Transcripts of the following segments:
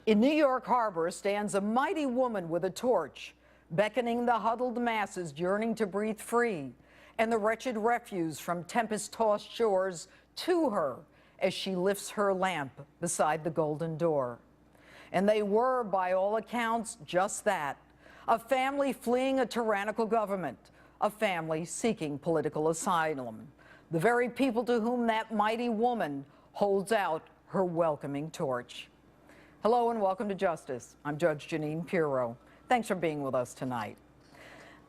In New York Harbor stands a mighty woman with a torch, beckoning the huddled masses yearning to breathe free, and the wretched refuse from tempest-tossed shores to her as she lifts her lamp beside the golden door. And they were, by all accounts, just that, a family fleeing a tyrannical government, a family seeking political asylum, the very people to whom that mighty woman holds out her welcoming torch. Hello and welcome to Justice. I'm Judge Jeanine Pirro. Thanks for being with us tonight.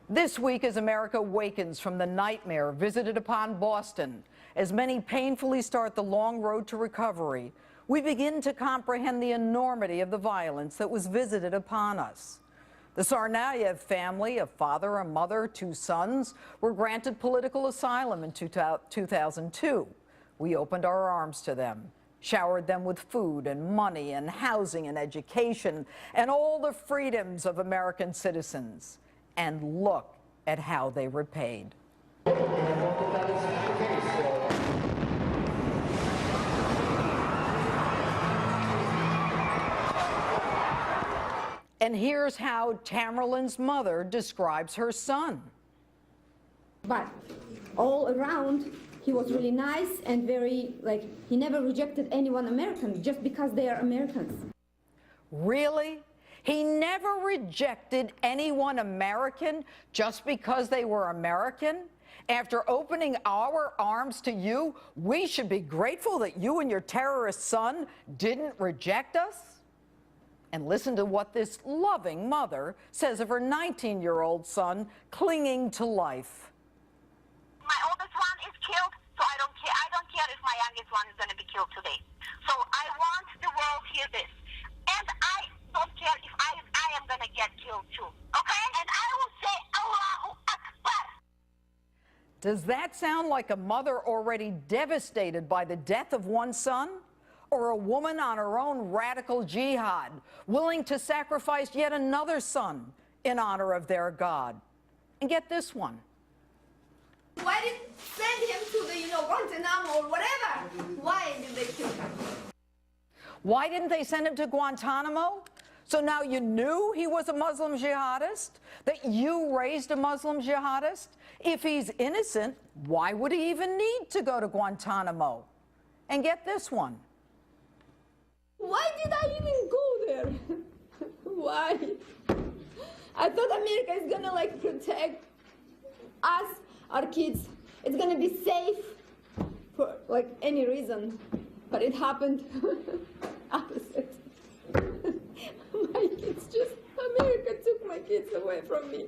This week, as America wakens from the nightmare visited upon Boston, as many painfully start the long road to recovery, we begin to comprehend the enormity of the violence that was visited upon us. The Tsarnaev family, a father, a mother, two sons, were granted political asylum in 2002. We opened our arms to them, showered them with food and money and housing and education and all the freedoms of American citizens. And look at how they repaid. And here's how Tamerlane's mother describes her son. But all around, he was really nice and very, he never rejected anyone American just because they are Americans. Really? He never rejected anyone American just because they were American? After opening our arms to you, we should be grateful that you and your terrorist son didn't reject us? And listen to what this loving mother says of her 19-year-old son clinging to life. My oldest one is killed, so I don't care. I don't care if my youngest one is going to be killed today. So I want the world to hear this. And I don't care if I am going to get killed too. Okay? And I will say Allahu Akbar. Does that sound like a mother already devastated by the death of one son? Or a woman on her own radical jihad, willing to sacrifice yet another son in honor of their God? And get this one. Why didn't send him to the, Guantanamo or whatever? Why did they kill him? Why didn't they send him to Guantanamo? So now you knew he was a Muslim jihadist? That you raised a Muslim jihadist? If he's innocent, why would he even need to go to Guantanamo? And get this one. Why did I even go there? Why? I thought America is gonna protect us, our kids. It's gonna be safe for any reason, but it happened opposite. My kids America took my kids away from me.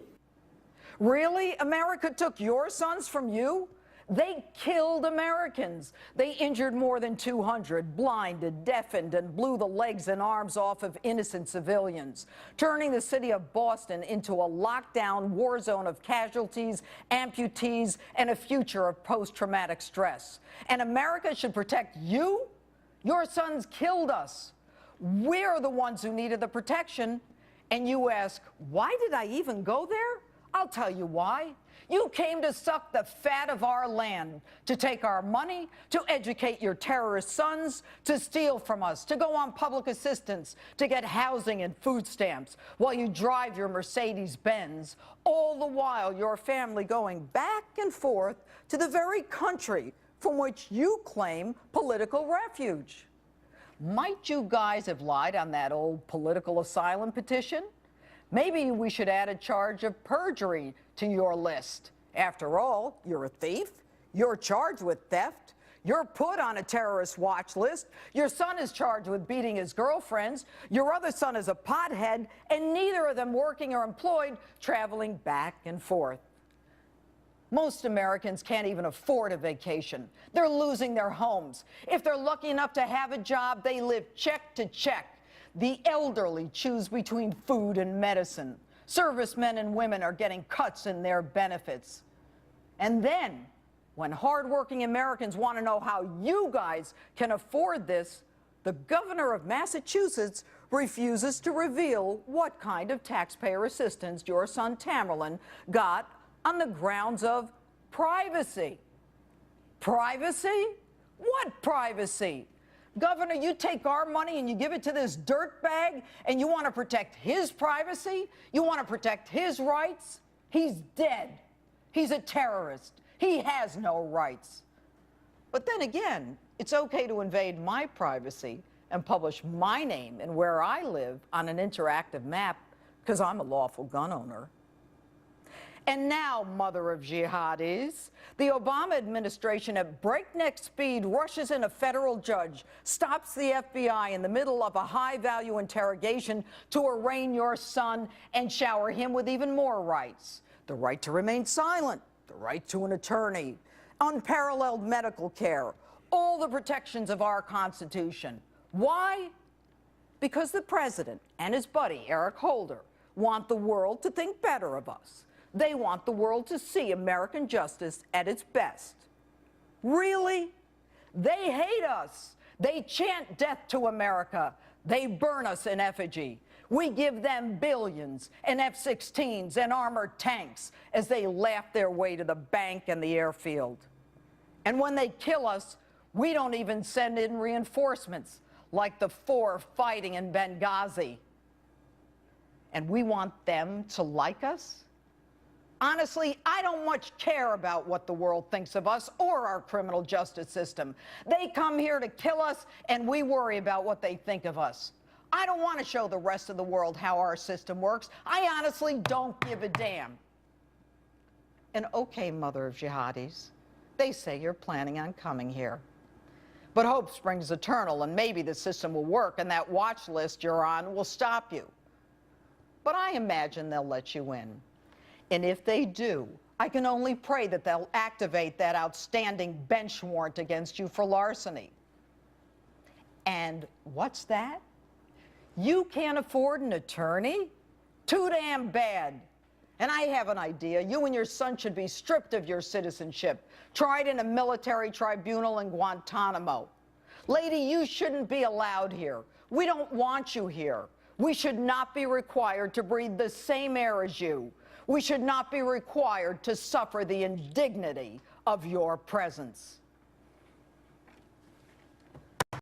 Really? America took your sons from you? They killed Americans. They injured more than 200, blinded, deafened, and blew the legs and arms off of innocent civilians, turning the city of Boston into a lockdown war zone of casualties, amputees, and a future of post-traumatic stress. And America should protect you? Your sons killed us. We're the ones who needed the protection. And you ask, why did I even go there? I'll tell you why. You came to suck the fat of our land, to take our money, to educate your terrorist sons, to steal from us, to go on public assistance, to get housing and food stamps, while you drive your Mercedes-Benz, all the while your family going back and forth to the very country from which you claim political refuge. Might you guys have lied on that old political asylum petition? Maybe we should add a charge of perjury to your list. After all, you're a thief, you're charged with theft, you're put on a terrorist watch list, your son is charged with beating his girlfriends, your other son is a pothead, and neither of them working or employed, traveling back and forth. Most Americans can't even afford a vacation. They're losing their homes. If they're lucky enough to have a job, they live check to check. The elderly choose between food and medicine. Servicemen and women are getting cuts in their benefits. And then, when hardworking Americans want to know how you guys can afford this, the governor of Massachusetts refuses to reveal what kind of taxpayer assistance your son Tamerlane got on the grounds of privacy. Privacy? What privacy? Governor, you take our money and you give it to this dirtbag, and you want to protect his privacy? You want to protect his rights? He's dead. He's a terrorist. He has no rights. But then again, it's okay to invade my privacy and publish my name and where I live on an interactive map because I'm a lawful gun owner. And now, mother of jihadis, the Obama administration at breakneck speed rushes in a federal judge, stops the FBI in the middle of a high-value interrogation to arraign your son and shower him with even more rights. The right to remain silent, the right to an attorney, unparalleled medical care, all the protections of our Constitution. Why? Because the president and his buddy, Eric Holder, want the world to think better of us. They want the world to see American justice at its best. Really? They hate us. They chant death to America. They burn us in effigy. We give them billions and F-16s and armored tanks as they laugh their way to the bank and the airfield. And when they kill us, we don't even send in reinforcements like the 4 fighting in Benghazi. And we want them to like us? Honestly, I don't much care about what the world thinks of us or our criminal justice system. They come here to kill us, and we worry about what they think of us. I don't want to show the rest of the world how our system works. I honestly don't give a damn. And okay, mother of jihadis, they say you're planning on coming here. But hope springs eternal, and maybe the system will work, and that watch list you're on will stop you. But I imagine they'll let you in. And if they do, I can only pray that they'll activate that outstanding bench warrant against you for larceny. And what's that? You can't afford an attorney? Too damn bad. And I have an idea. You and your son should be stripped of your citizenship, tried in a military tribunal in Guantanamo. Lady, you shouldn't be allowed here. We don't want you here. We should not be required to breathe the same air as you. We should not be required to suffer the indignity of your presence.